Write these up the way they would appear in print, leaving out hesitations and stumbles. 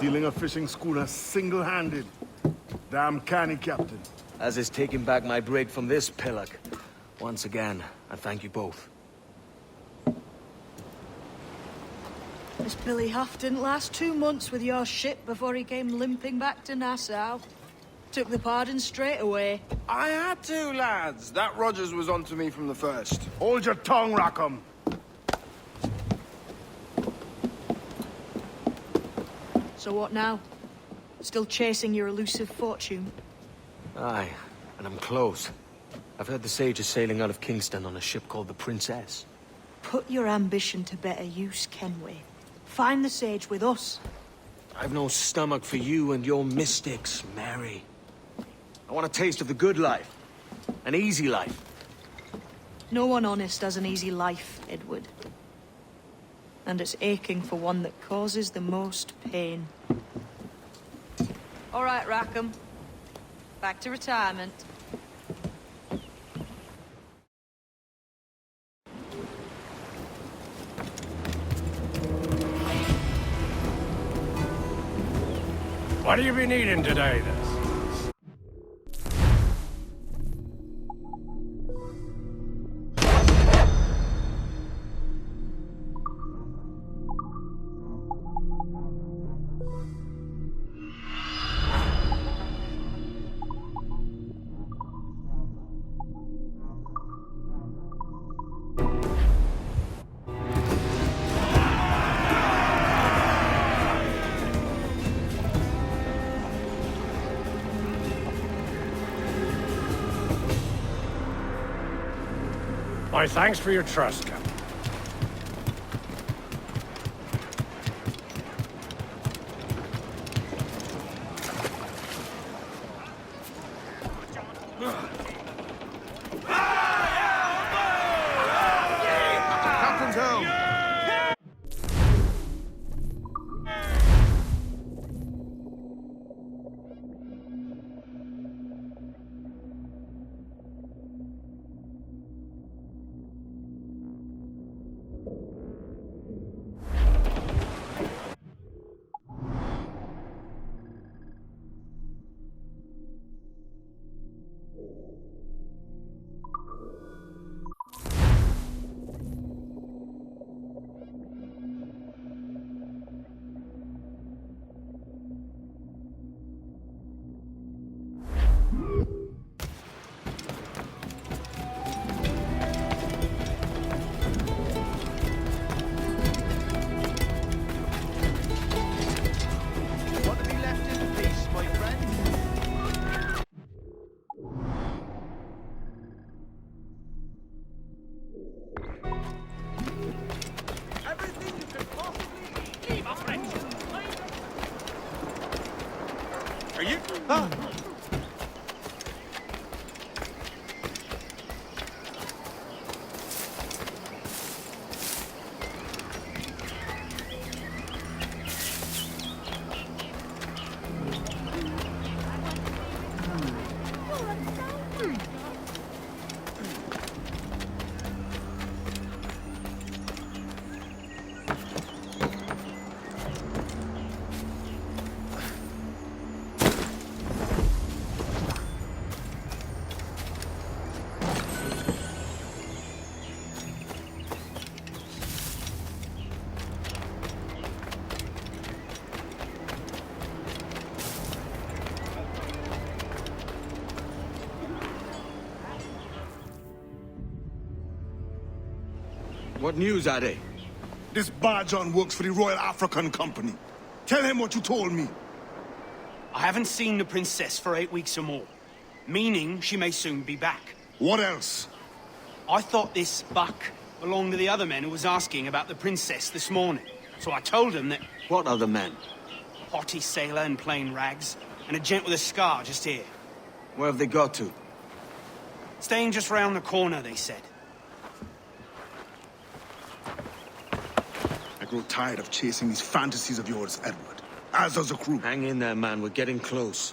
Stealing a fishing schooner single-handed. Damn canny, Captain. As is taking back my brig from this pillock. Once again, I thank you both. This Billy Huff didn't last 2 months with your ship before he came limping back to Nassau. Took the pardon straight away. I had to, lads. That Rogers was onto me from the first. Hold your tongue, Rackham. So what now? Still chasing your elusive fortune? Aye, and I'm close. I've heard the Sage is sailing out of Kingston on a ship called the Princess. Put your ambition to better use, Kenway. Find the Sage with us. I've no stomach for you and your mystics, Mary. I want a taste of the good life. An easy life. No one honest has an easy life, Edward. And it's aching for one that causes the most pain. All right, Rackham. Back to retirement. What do you be needing today, then? My thanks for your trust, Captain. Captain's home. Are you? What news, Ade? This Barjon works for the Royal African Company. Tell him what you told me. I haven't seen the princess for 8 weeks or more, meaning she may soon be back. What else? I thought this buck belonged to the other men who was asking about the princess this morning. So I told him that What other men? a haughty sailor in plain rags and a gent with a scar just here. Where have they got to? Staying just round the corner, they said. I grow tired of chasing these fantasies of yours, Edward. As does the crew. Hang in there, man. We're getting close.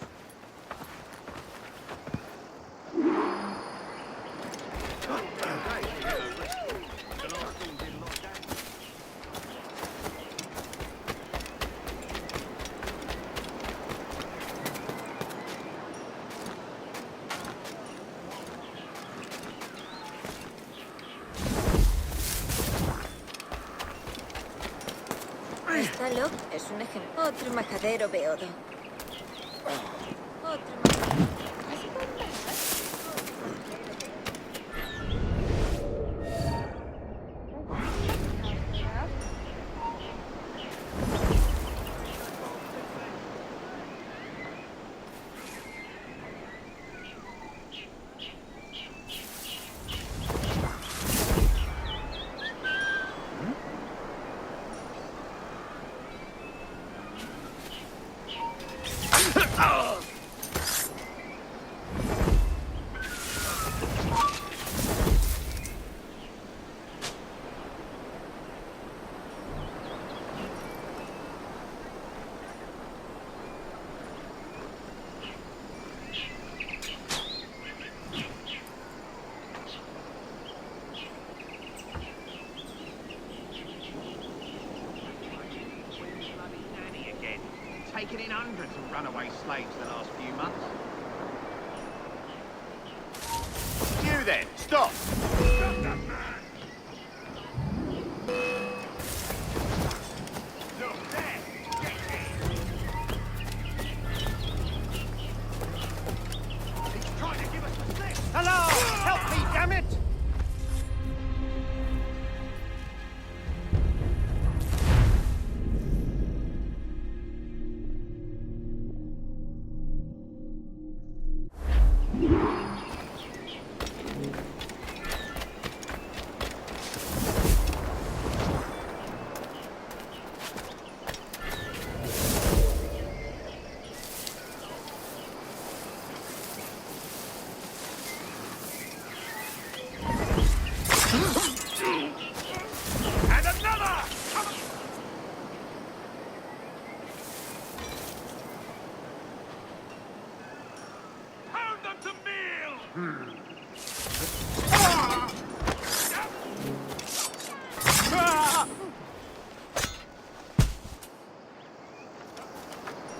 Míralo, es un ejemplo. Otro majadero beodo. Otro majadero. Taken in hundreds of runaway slaves the last few months. You then, stop! Stop that man! Look there! Get in! He's trying to give us the slip! Hello! Help me, damn it! And another! Come on! Pound them to meal!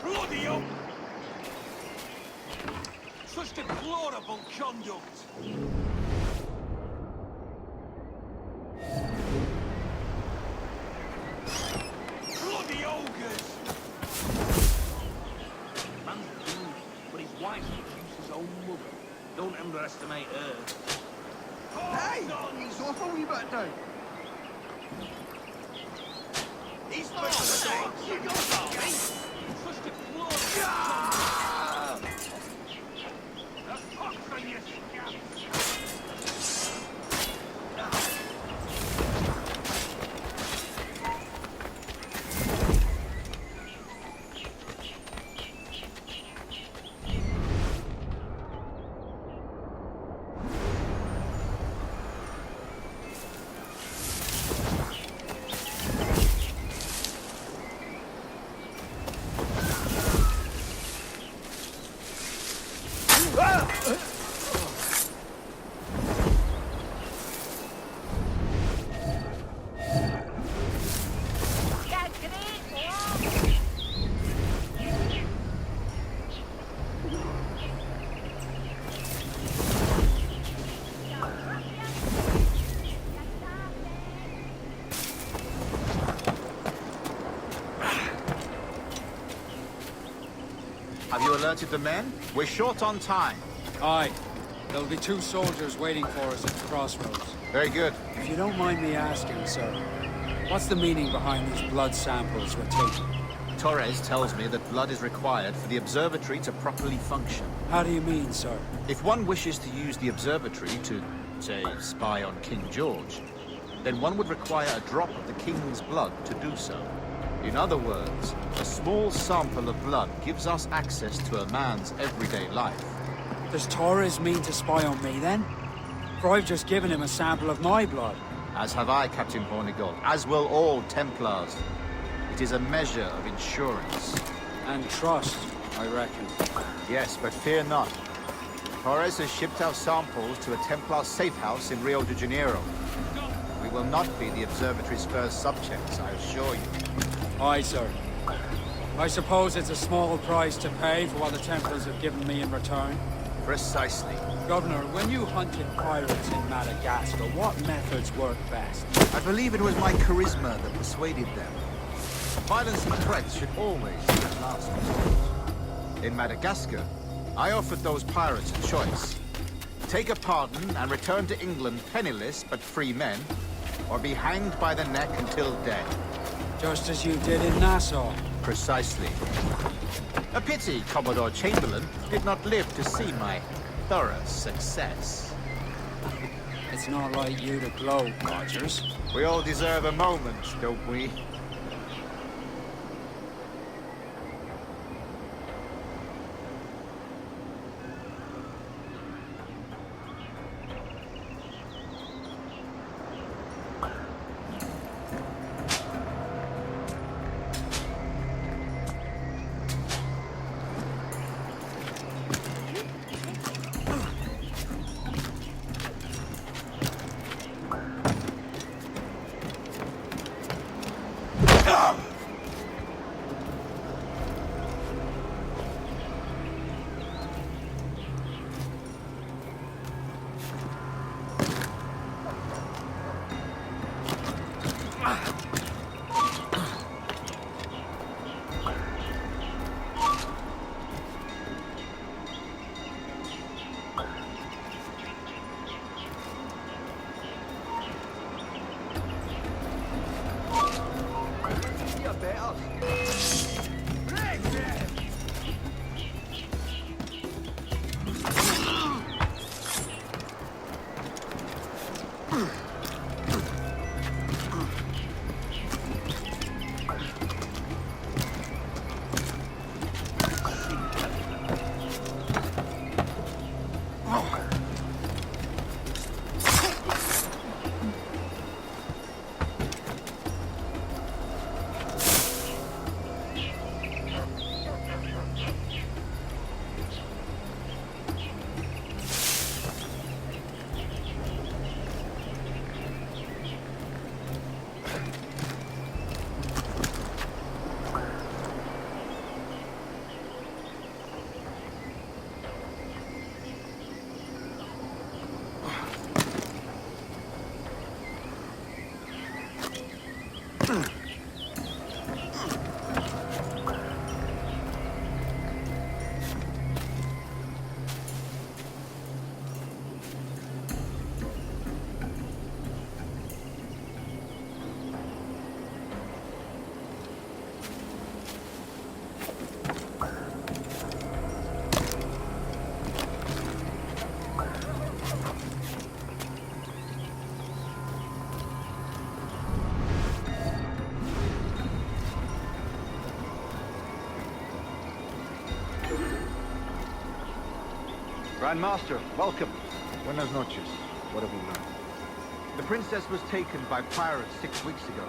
Bloody hell! Such deplorable conduct! Bloody ogres! Man's good, but his wife seduces his own mother. Don't underestimate her. Hey! He's off a wee bit now. He's not the You go, Tommy! Such deplorable... The fuck for you, scab! Have you alerted the men? We're short on time. Aye. There'll be 2 soldiers waiting for us at the crossroads. Very good. If you don't mind me asking, sir, what's the meaning behind these blood samples we're taking? Torres tells me that blood is required for the observatory to properly function. How do you mean, sir? If one wishes to use the observatory to, say, spy on King George, then one would require a drop of the king's blood to do so. In other words, a small sample of blood gives us access to a man's everyday life. Does Torres mean to spy on me, then? For I've just given him a sample of my blood. As have I, Captain Hornigold, as will all Templars. It is a measure of insurance. And trust, I reckon. Yes, but fear not. Torres has shipped our samples to a Templar safe house in Rio de Janeiro. We will not be the observatory's first subjects, I assure you. Aye, sir. I suppose it's a small price to pay for what the Templars have given me in return. Precisely. Governor, when you hunted pirates in Madagascar, what methods worked best? I believe it was my charisma that persuaded them. Violence and threats should always be the last resort. In Madagascar, I offered those pirates a choice. Take a pardon and return to England penniless but free men, or be hanged by the neck until dead. Just as you did in Nassau. Precisely. A pity Commodore Chamberlain did not live to see my thorough success. It's not like you to gloat, Rogers. We all deserve a moment, don't we? Grandmaster, welcome. Buenas noches. What have we learned? The princess was taken by pirates 6 weeks ago,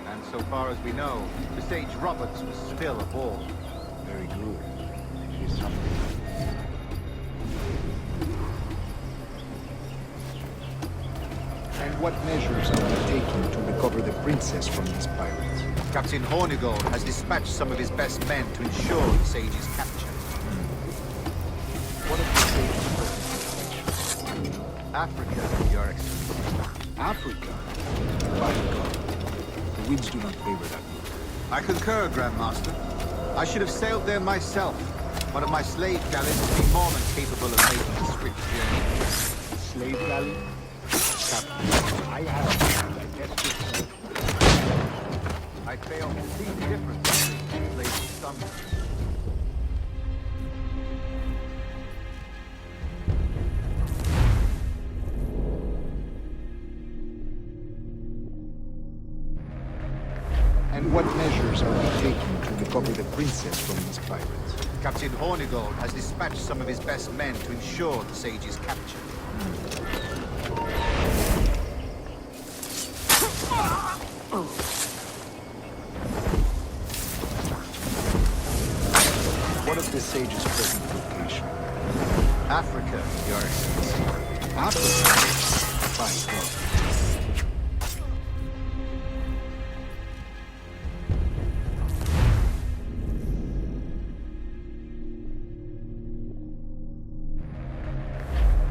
and so far as we know, the Sage Roberts was still aboard. Very good. It is something. And what measures are we taking to recover the princess from these pirates? Captain Hornigold has dispatched some of his best men to ensure the Sage's capture. What of the Sage's present location? Africa, Your Excellency. Africa? By God. The winds do not favor that route. I concur, Grandmaster. I should have sailed there myself. One of my slave galleys would be more than capable of making the swift journey. Slave galley? Captain, I have a desperate. I fail to see the difference between slave and stomach. And what measures are we taking to recover the princess from these pirates? Captain Hornigold has dispatched some of his best men to ensure the Sage's capture. What of the Sage's present location? Africa, Your Excellency. Africa? By God.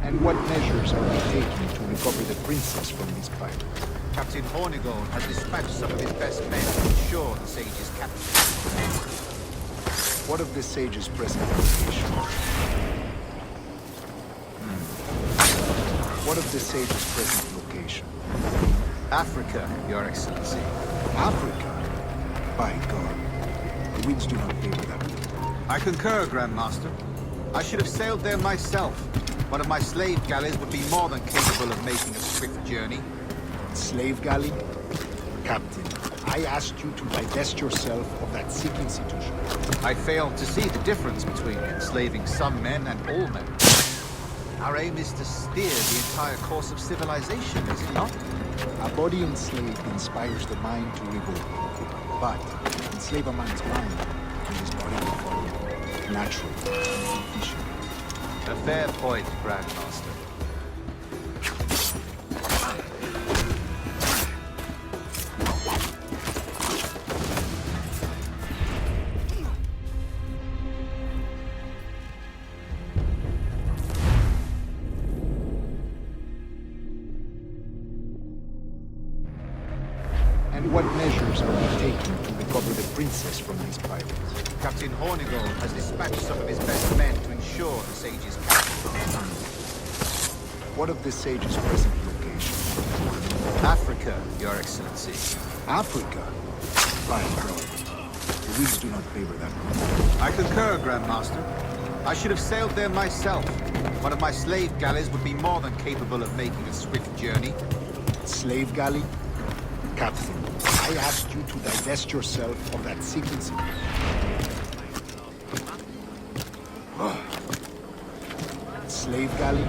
And what measures are we taking to recover the princess from these pirates? Captain Hornigold has dispatched some of his best men to ensure the sage's capture. What of the sage's present location? What of the sage's present location? Africa, Your Excellency. Africa? By God. The winds do not favor that route. I concur, Grand Master. I should have sailed there myself. One of my slave galleys would be more than capable of making a swift journey. Slave galley? Captain, I asked you to divest yourself of that sick institution. I failed to see the difference between enslaving some men and all men. Our aim is to steer the entire course of civilization, is it not? A body enslaved inspires the mind to revolt. But enslave a man's mind, and his body will follow. Natural and efficient. A fair point, Grand Master. And what measures are we taking to recover the princess from these pirates? Captain Hornigold has dispatched some of his best men to ensure the sage's capture. What of the sage's present location? Africa, Your Excellency. Africa? By God. The winds do not favor that route. I concur, Grand Master. I should have sailed there myself. One of my slave galleys would be more than capable of making a swift journey. Slave galley? Captain, I asked you to divest yourself of that sick institution. Slave galley?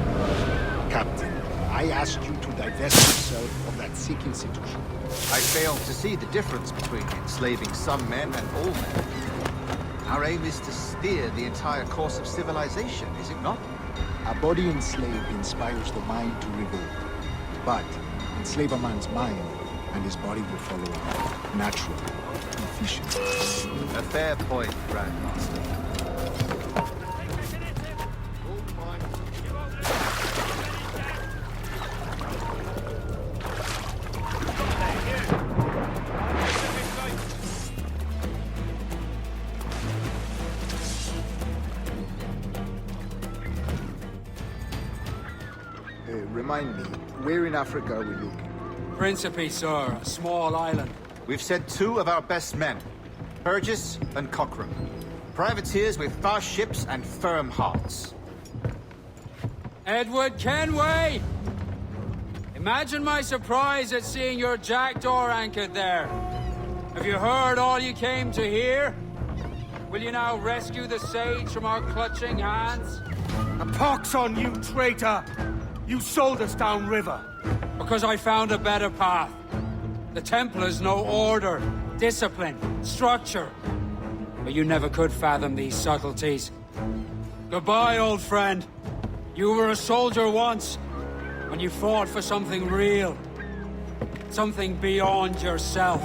Captain, I asked you to divest yourself of that sick institution. I failed to see the difference between enslaving some men and all men. Our aim is to steer the entire course of civilization, is it not? A body enslaved inspires the mind to revolt. But enslave a man's mind, and his body will follow. Natural, efficient. A fair point, Grand Master. Remind me, where in Africa are we looking? Principe, sir, a small island. We've sent 2 of our best men, Burgess and Cochrane. Privateers with fast ships and firm hearts. Edward Kenway! Imagine my surprise at seeing your jackdaw anchored there. Have you heard all you came to hear? Will you now rescue the sage from our clutching hands? A pox on you, traitor! You sold us downriver. Because I found a better path. The Templars know order, discipline, structure. But you never could fathom these subtleties. Goodbye, old friend. You were a soldier once, when you fought for something real. Something beyond yourself.